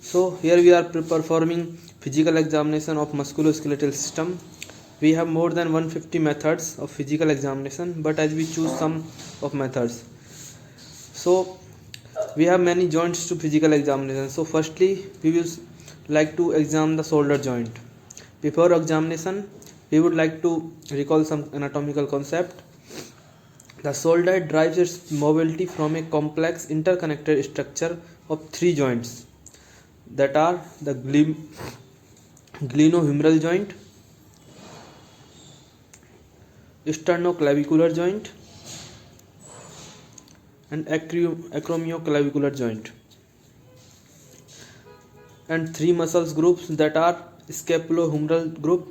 So here we are performing physical examination of musculoskeletal system. We have more than 150 methods of physical examination, but as we choose some of methods. So we have many joints to physical examination. So firstly, we will like to examine the shoulder joint. Before examination, we would like to recall some anatomical concept. The shoulder derives its mobility from a complex interconnected structure of three joints that are the glenohumeral joint, sternoclavicular joint, and acromioclavicular joint, and three muscles groups that are scapulohumeral group.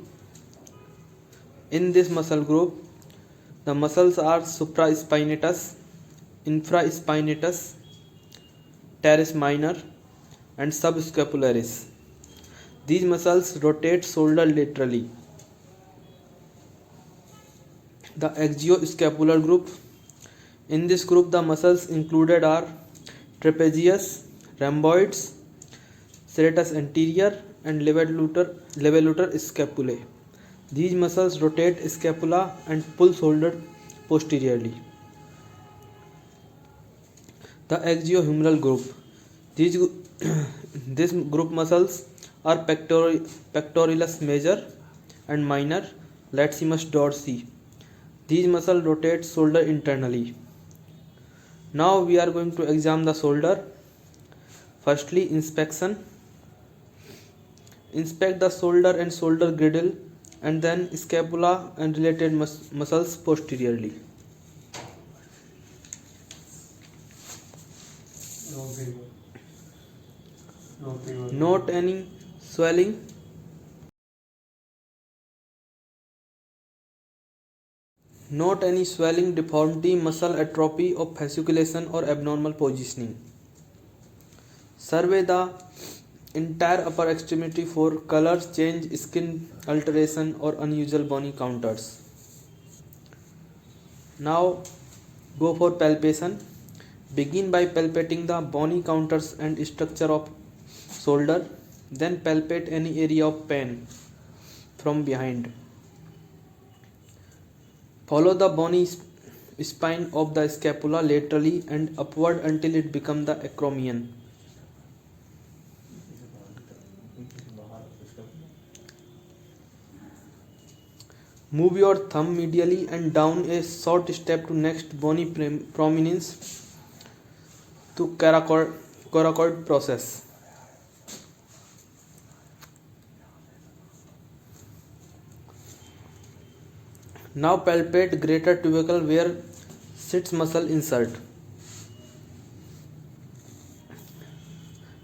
In this muscle group, the muscles are supraspinatus, infraspinatus, teres minor, and subscapularis. These muscles rotate shoulder laterally. The axioscapular group. In this group, the muscles included are trapezius, rhomboids, serratus anterior, and levator scapulae. These muscles rotate scapula and pull shoulder posteriorly. The axiohumeral group. These this group muscles are pectoralis major and minor, latissimus dorsi. These muscles rotate shoulder internally. Now we are going to examine the shoulder. Firstly, inspection. Inspect the shoulder and shoulder girdle, and then scapula and related muscles posteriorly. Note any swelling. Note any swelling, deformity, muscle atrophy, or fasciculation or abnormal positioning. Survey the entire upper extremity for colors change, skin alteration, or unusual bony counters. Now go for palpation. Begin by palpating the bony counters and structure of shoulder. Then palpate any area of pain from behind. Follow the bony spine of the scapula laterally and upward until it becomes the acromion. Move your thumb medially and down a short step to next bony prominence to coracoid process. Now palpate greater tubercle where sits muscle insert.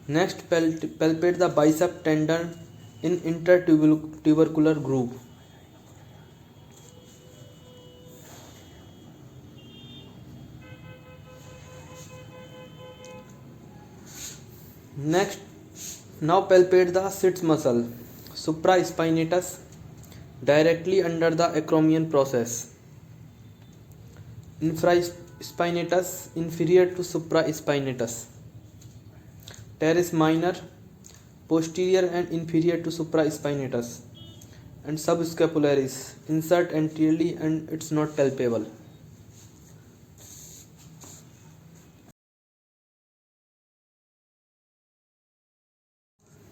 Next palpate the bicep tendon in intertubercular groove. Next, now palpate the sits muscle, supraspinatus, directly under the acromion process. Infraspinatus, inferior to supraspinatus. Teres minor, posterior and inferior to supraspinatus. And subscapularis, insert anteriorly and it's not palpable.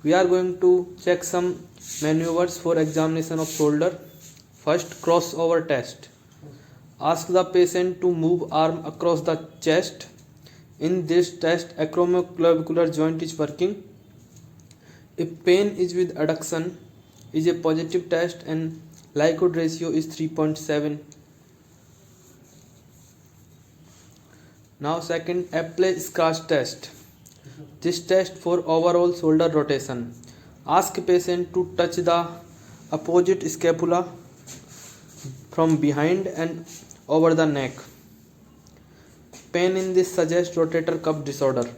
We are going to check some maneuvers for examination of shoulder. First, crossover test. Ask the patient to move arm across the chest. In this test, acromioclavicular joint is working. If pain is with adduction, is a positive test and likelihood ratio is 3.7. Now second, apply scratch test. This test for overall shoulder rotation. Ask patient to touch the opposite scapula from behind and over the neck. Pain in this suggests rotator cuff disorder.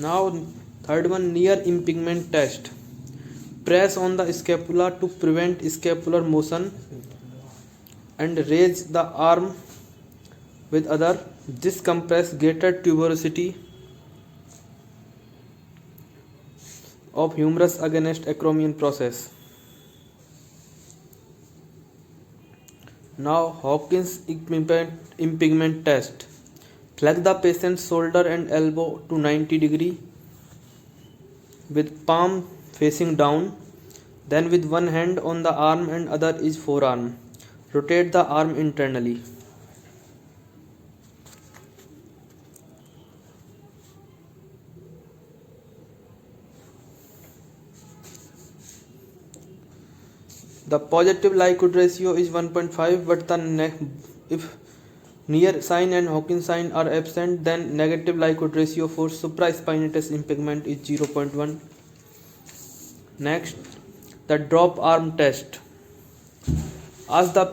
Now, third one, near impingement test. Press on the scapula to prevent scapular motion and raise the arm with other. This compress greater tuberosity of humerus against acromion process. Now, Hawkins impingement test. Flex the patient's shoulder and elbow to 90 degree with palm facing down. Then with one hand on the arm and other is forearm. Rotate the arm internally. The positive Likert ratio is 1.5, but if near sign and Hawkins sign are absent, then negative Likert ratio for supraspinatus impingement is 0.1. Next, the drop arm test. Ask the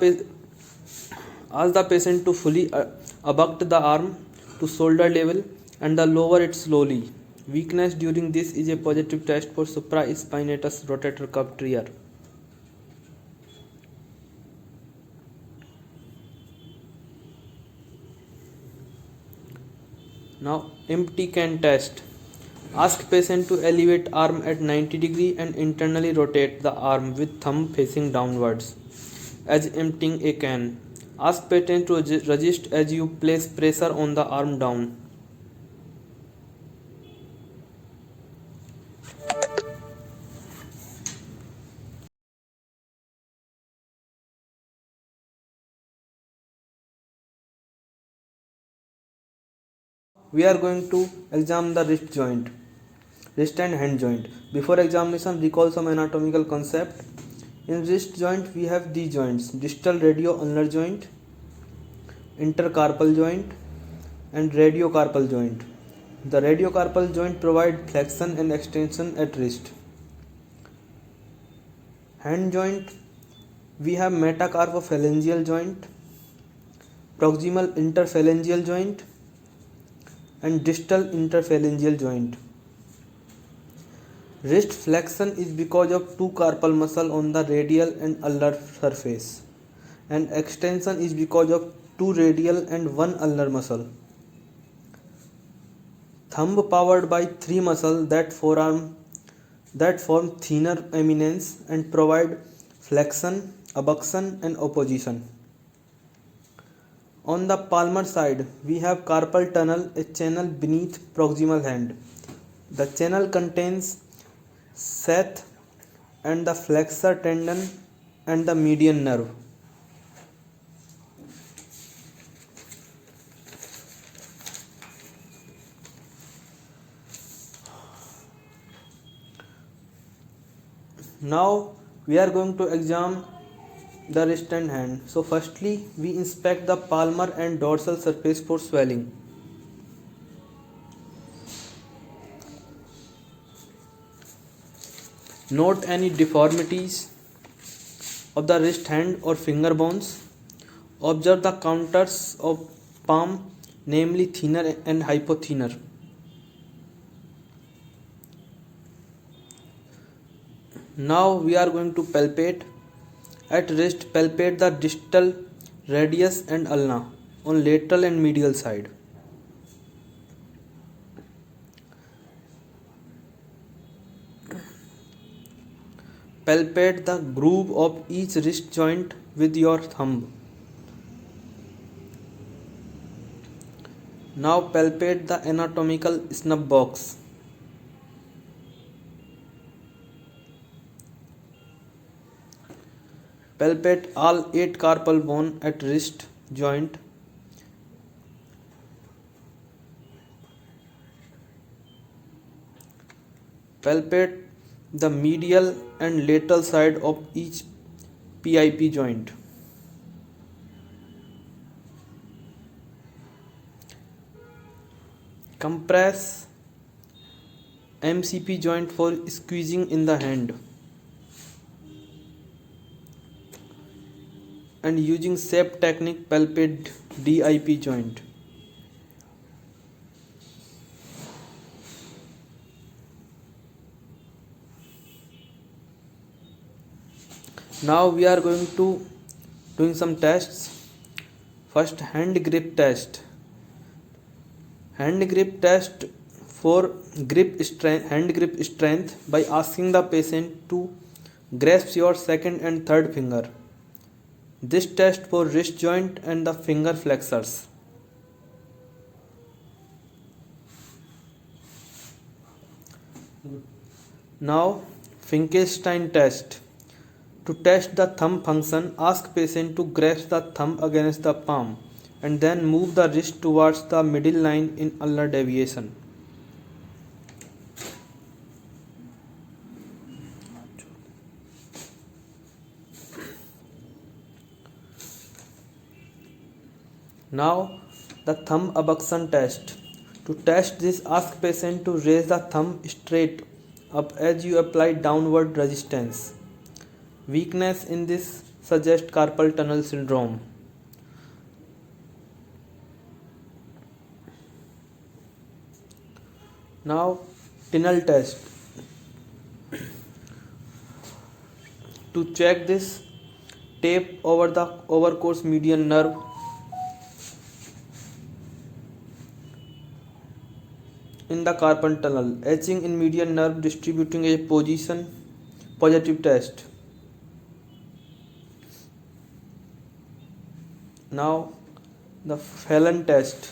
patient to fully abduct the arm to shoulder level and lower it slowly. Weakness during this is a positive test for supraspinatus rotator cuff tear. Now, empty can test. Ask patient to elevate arm at 90 degree and internally rotate the arm with thumb facing downwards as emptying a can. Ask patient to resist as you place pressure on the arm down. We are going to examine the wrist and hand joint. Before examination, recall some anatomical concept. In wrist joint, we have these joints: distal radio-ulnar joint, intercarpal joint, and radiocarpal joint. The radiocarpal joint provides flexion and extension at wrist. Hand joint, we have metacarpophalangeal joint, proximal interphalangeal joint, and distal interphalangeal joint. Wrist flexion is because of two carpal muscle on the radial and ulnar surface, and extension is because of two radial and one ulnar muscle. Thumb powered by three muscles that form thenar eminence and provide flexion, abduction, and opposition. On the palmar side, we have carpal tunnel, a channel beneath proximal hand. The channel contains sheath and the flexor tendon and the median nerve. Now we are going to examine the wrist and hand. So firstly, we inspect the palmar and dorsal surface for swelling. Note any deformities of the wrist, hand, or finger bones. Observe the contours of palm, namely thenar and hypothenar. Now we are going to palpate. At wrist, palpate the distal radius and ulna on lateral and medial side. Palpate the groove of each wrist joint with your thumb. Now palpate the anatomical snub box. Palpate all 8 carpal bone at wrist joint. Palpate the medial and lateral side of each PIP joint. Compress MCP joint for squeezing in the hand. And using SAP technique, palpate DIP joint. Now we are going to doing some tests. First, hand grip test. Hand grip test for hand grip strength by asking the patient to grasp your second and third finger. This test for wrist joint and the finger flexors. Now, Finkelstein test. To test the thumb function, ask patient to grasp the thumb against the palm and then move the wrist towards the middle line in ulnar deviation. Now, the thumb abduction test. To test this, ask patient to raise the thumb straight up as you apply downward resistance. Weakness in this suggests carpal tunnel syndrome. Now, Tinel test. To check this, tape over the overcourse median nerve. In the carpal tunnel, etching in median nerve distributing a positive test. Now, the Phelan test.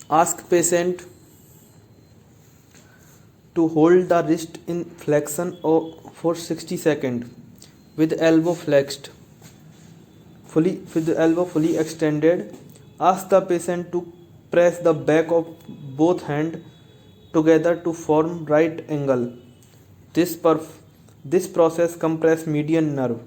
Ask patient to hold the wrist in flexion for 60 seconds with elbow flexed, with the elbow fully extended. Ask the patient to press the back of both hands together to form right angle. This process compresses median nerve.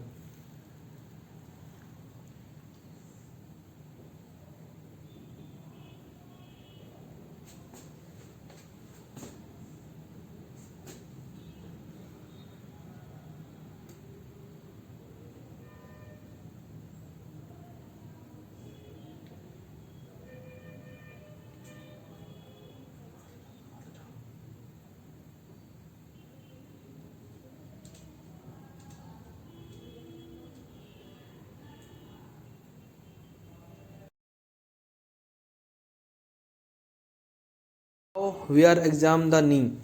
Now we are examine the knee.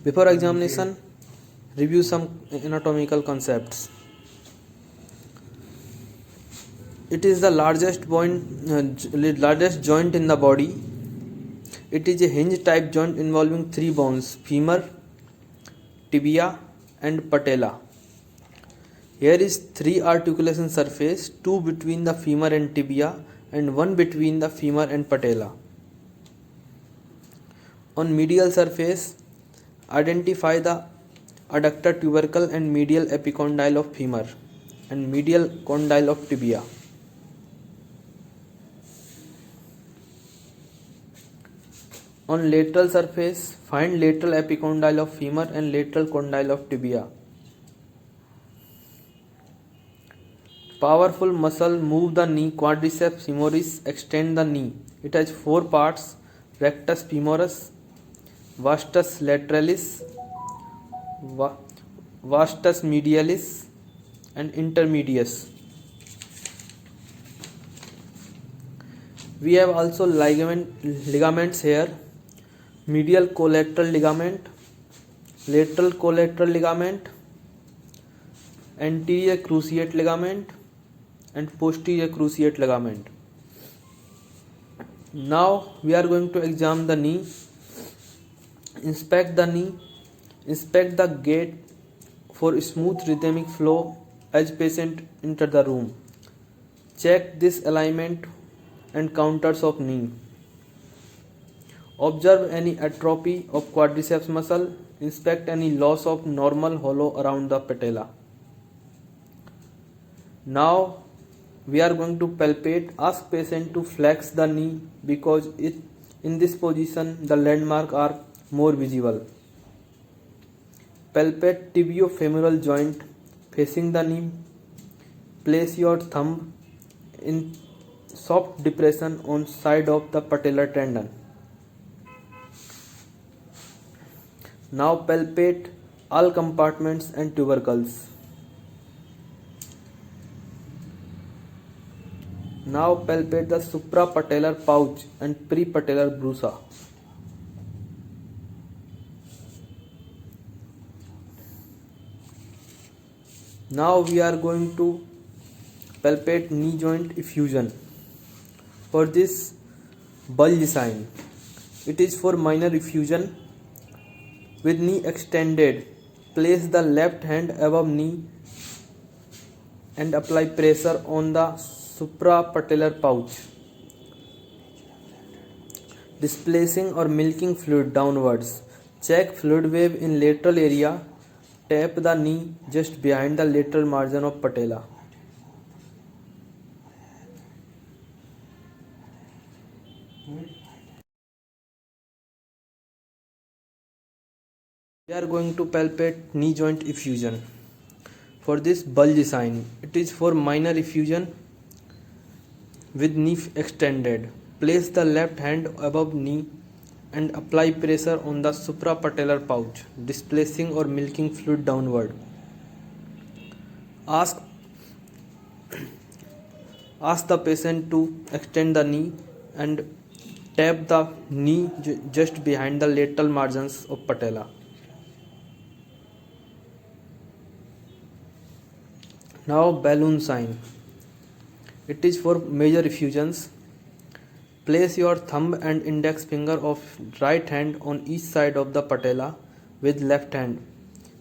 Before examination, review some anatomical concepts. It is the largest joint in the body. It is a hinge type joint involving three bones: femur, tibia, and patella. Here is three articulation surface, two between the femur and tibia, and one between the femur and patella. On medial surface, identify the adductor tubercle and medial epicondyle of femur and medial condyle of tibia. On lateral surface, find lateral epicondyle of femur and lateral condyle of tibia. Powerful muscle move the knee. Quadriceps femoris extend the knee. It has four parts: rectus femoris, vastus lateralis, vastus medialis, and intermedius. We have also ligaments here: medial collateral ligament, lateral collateral ligament, anterior cruciate ligament, and posterior cruciate ligament. Now we are going to examine the knee. Inspect the knee. Inspect the gait for smooth rhythmic flow as patient enter the room. Check this alignment and counters of knee. Observe any atrophy of quadriceps muscle. Inspect any loss of normal hollow around the patella. Now we are going to palpate. Ask patient to flex the knee because in this position the landmarks are more visible. Palpate tibiofemoral joint facing the knee. Place your thumb in soft depression on side of the patellar tendon. Now palpate all compartments and tubercles. Now palpate the suprapatellar pouch and prepatellar brusa. Now we are going to palpate knee joint effusion. For this, bulge sign. It is for minor effusion. With knee extended, place the left hand above knee and apply pressure on the suprapatellar pouch, displacing or milking fluid downwards. Check fluid wave in lateral area. Tap the knee just behind the lateral margin of patella. We are going to palpate knee joint effusion. For this, bulge sign. It is for minor effusion with knee extended. Place the left hand above knee and apply pressure on the suprapatellar pouch, displacing or milking fluid downward. Ask the patient to extend the knee and tap the knee just behind the lateral margins of patella. Now balloon sign. It is for major effusions. Place your thumb and index finger of right hand on each side of the patella with left hand.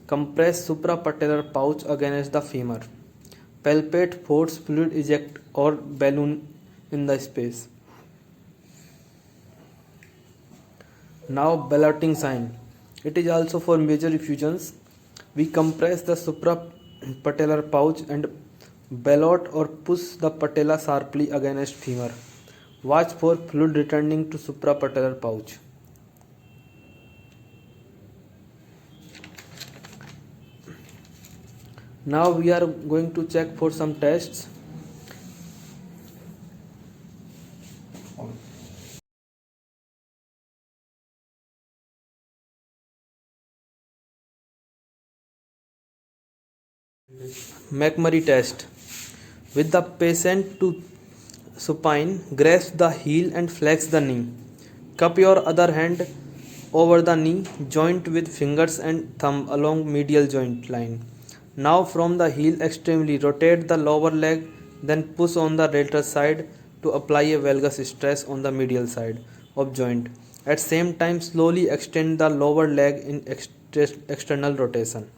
Compress suprapatellar pouch against the femur. Palpate, force fluid eject or balloon in the space. Now ballotting sign. It is also for major effusions. We compress the suprapatellar pouch and ballot or push the patella sharply against femur. Watch for fluid returning to suprapatellar pouch. Now we are going to check for some tests. McMurray test. With the patient to supine, grasp the heel and flex the knee. Cup your other hand over the knee joint with fingers and thumb along medial joint line. Now from the heel extremely rotate the lower leg, then push on the lateral side to apply a valgus stress on the medial side of joint. At same time slowly extend the lower leg in external rotation.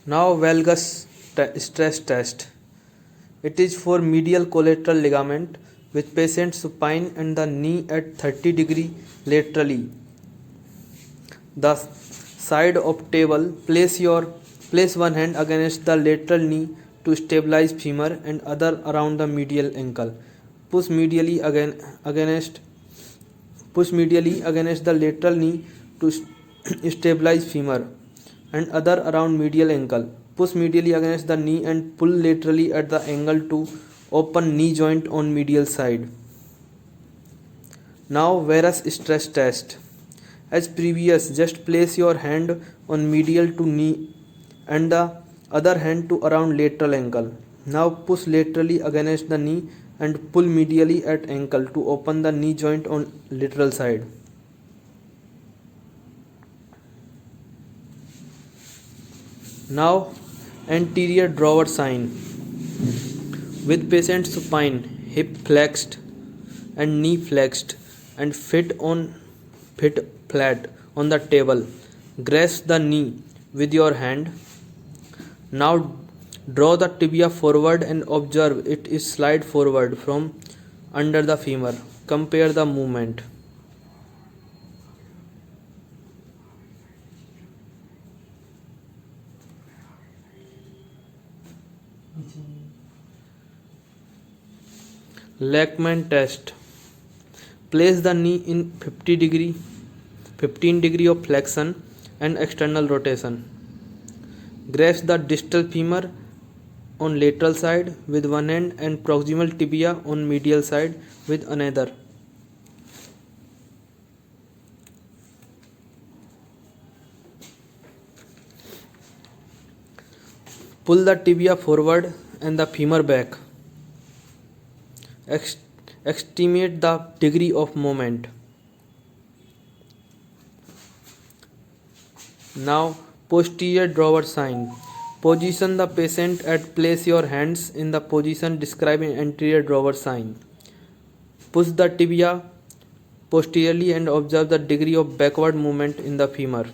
Now valgus stress test. It is for medial collateral ligament with patient supine and the knee at 30 degree laterally. The side of table, place one hand against the lateral knee to stabilize femur and other around the medial ankle. Push medially against the lateral knee to stabilize femur and other around medial ankle. Push medially against the knee and pull laterally at the angle to open knee joint on medial side. Now varus stress test. As previous, just place your hand on medial to knee and the other hand to around lateral ankle. Now push laterally against the knee and pull medially at ankle to open the knee joint on lateral side. Now anterior drawer sign. With patient supine, hip flexed and knee flexed and feet flat on the table. Grasp the knee with your hand. Now draw the tibia forward and observe it is slide forward from under the femur. Compare the movement. Lachman test. Place the knee in 15 degree of flexion and external rotation. Grasp the distal femur on lateral side with one hand and proximal tibia on medial side with another. Pull the tibia forward and the femur back. Estimate the degree of movement. Now, posterior drawer sign. Position the patient and place your hands in the position described in anterior drawer sign. Push the tibia posteriorly and observe the degree of backward movement in the femur.